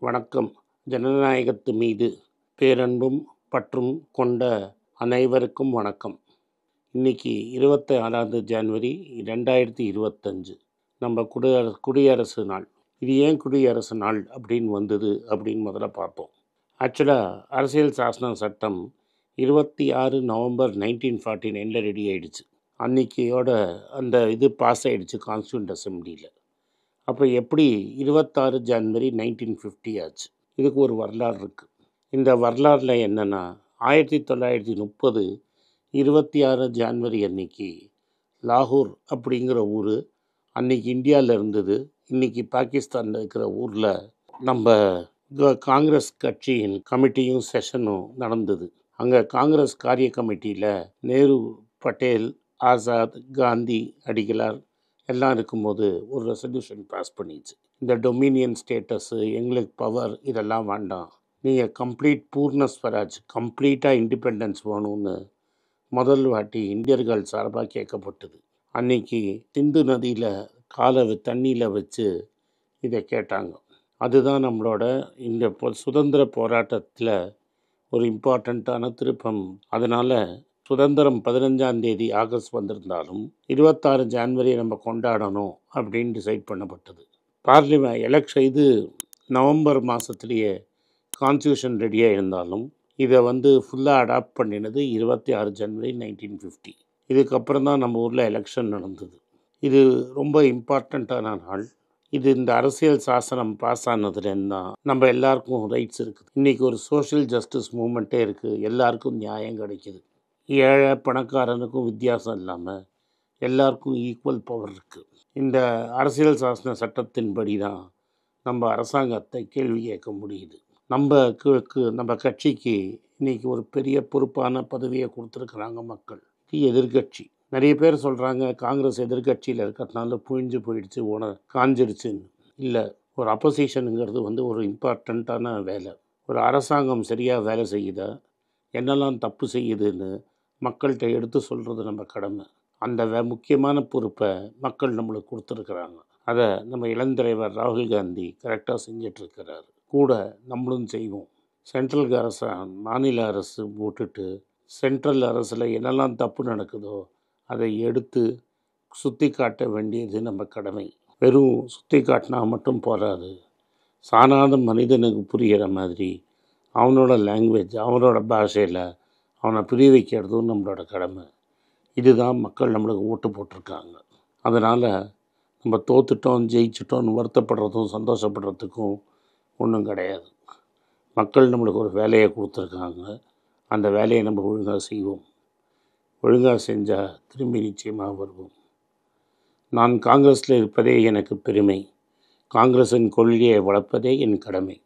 வணக்கம். ஜனநாயகத்து மீது பேரன்பும் பற்றும் கொண்ட அனைவருக்கும் வணக்கம். இன்னைக்கு 26 ஜனவரி 2025 நம்ம குடியரசு நாள். இது ஏன் குடியரசு நாள் அப்படின்னு வந்தது அப்படின்னு முதல்ல பார்ப்போம். ஆக்சுவலாக அரசியல் சாசன சட்டம் 26 நவம்பர் 1949 ரெடி ஆயிடுச்சு. அன்னைக்கியோட அந்த இது பாஸ் ஆகிடுச்சு கான்ஸ்டியூண்ட் அசம்பிளியில். அப்போ எப்படி 26 ஜனவரி 1950 ஆச்சு? இதுக்கு ஒரு வரலாறு இருக்குது. இந்த வரலாறில் என்னென்னா 1930 26 ஜனவரி அன்னைக்கு லாகூர் அப்படிங்கிற ஊர் அன்னைக்கு இந்தியாவில் இருந்தது. இன்றைக்கி பாகிஸ்தானில் இருக்கிற ஊரில் நம்ம காங்கிரஸ் கட்சியின் கமிட்டியும் செஷனும் நடந்தது. அங்கே காங்கிரஸ் காரிய கமிட்டியில் நேரு, பட்டேல், ஆசாத், காந்தி, அடிகளார் எல்லாம் இருக்கும்போது ஒரு ரெசல்யூஷன் பாஸ் பண்ணிச்சு. இந்த டொமினியன் ஸ்டேட்டஸு, எங்களுக்கு பவர், இதெல்லாம் வேண்டாம், நீங்கள் கம்ப்ளீட் பூர்ண ஸ்வராஜ், கம்ப்ளீட்டாக இண்டிபெண்டன்ஸ் வேணும்னு முதல் வாட்டி இந்தியர்கள் சார்பாக கேட்கப்பட்டது. அன்னைக்கு சிந்து நதியில் காலை தண்ணியில் வச்சு இதை கேட்டாங்க. அதுதான் நம்மளோட இந்த சுதந்திர போராட்டத்தில் ஒரு இம்பார்ட்டண்ட்டான திருப்பம். அதனால் சுதந்திரம் 15ஆம் தேதி ஆகஸ்ட் வந்திருந்தாலும் 26 ஜனவரி நம்ம கொண்டாடணும் அப்படின்னு டிசைட் பண்ணப்பட்டது. எலெக்ஷன் இது நவம்பர் மாதத்துலேயே கான்ஸ்டியூஷன் ரெடியாக இருந்தாலும் இதை ஃபுல்லாக அடாப்ட் பண்ணினது 26 ஜனவரி 1950. இதுக்கப்புறம் தான் நம்ம ஊரில் எலெக்ஷன் நடந்தது. இது ரொம்ப இம்பார்ட்டண்ட்டான நாள். இது இந்த அரசியல் சாசனம் பாஸ் ஆனதுலேருந்து தான் நம்ம எல்லாருக்கும் ரைட்ஸ் இருக்குது. இன்றைக்கி ஒரு சோஷியல் ஜஸ்டிஸ் மூமெண்ட்டே இருக்குது. எல்லாருக்கும் நியாயம் கிடைக்கிது. ஏழை பணக்காரனுக்கும் வித்தியாசம் இல்லாமல் எல்லாருக்கும் ஈக்குவல் பவர் இருக்குது. இந்த அரசியல் சாசன சட்டத்தின்படி தான் நம்ம அரசாங்கத்தை கேள்வி கேட்க முடியுது. நம்ம கட்சிக்கு இன்றைக்கி ஒரு பெரிய பொறுப்பான பதவியை கொடுத்துருக்குறாங்க மக்கள். இது எதிர்கட்சி. நிறைய பேர் சொல்கிறாங்க காங்கிரஸ் எதிர்கட்சியில் இருக்கிறதுனால புழிஞ்சு போயிடுச்சு, காஞ்சிருச்சுன்னு. இல்லை, ஒரு அப்போசிஷனுங்கிறது ஒரு இம்பார்ட்டண்ட்டான வேலை. ஒரு அரசாங்கம் சரியாக வேலை செய்யுதா, என்னெல்லாம் தப்பு செய்யுதுன்னு மக்கள்கிட்ட எடுத்து சொல்கிறது நம்ம கடமை. அந்த முக்கியமான பொறுப்பை மக்கள் நம்மளுக்கு கொடுத்துருக்குறாங்க. அதை நம்ம இளந்தலைவர் ராகுல் காந்தி கரெக்டாக செஞ்சிட்ருக்கிறாரு. கூட நம்மளும் செய்வோம். சென்ட்ரல் அரசு, மாநில அரசு போட்டுட்டு சென்ட்ரல் அரசில் என்னெல்லாம் தப்பு நடக்குதோ அதை எடுத்து சுற்றி காட்ட வேண்டியது நம்ம கடமை. வெறும் சுற்றி காட்டினா மட்டும் போகாது. சாதாரண மனிதனுக்கு புரிகிற மாதிரி அவனோட லாங்குவேஜ், அவனோட பாஷையில் அவனை புரிய வைக்கிறதும் நம்மளோட கடமை. இதுதான் மக்கள் நம்மளுக்கு ஓட்டு போட்டிருக்காங்க. அதனால் நம்ம தோத்துட்டோம் ஜெயிச்சிட்டோன்னு வருத்தப்படுறதும் சந்தோஷப்படுறதுக்கும் ஒன்றும் கிடையாது. மக்கள் நம்மளுக்கு ஒரு வேலையை கொடுத்துருக்காங்க. அந்த வேலையை நம்ம ஒழுங்காக செய்வோம். ஒழுங்காக செஞ்சால் திரும்பி நிச்சயமாக வருவோம். நான் காங்கிரஸில் இருப்பதே எனக்கு பெருமை. காங்கிரஸின் கொள்கையை வளர்ப்பதே என் கடமை.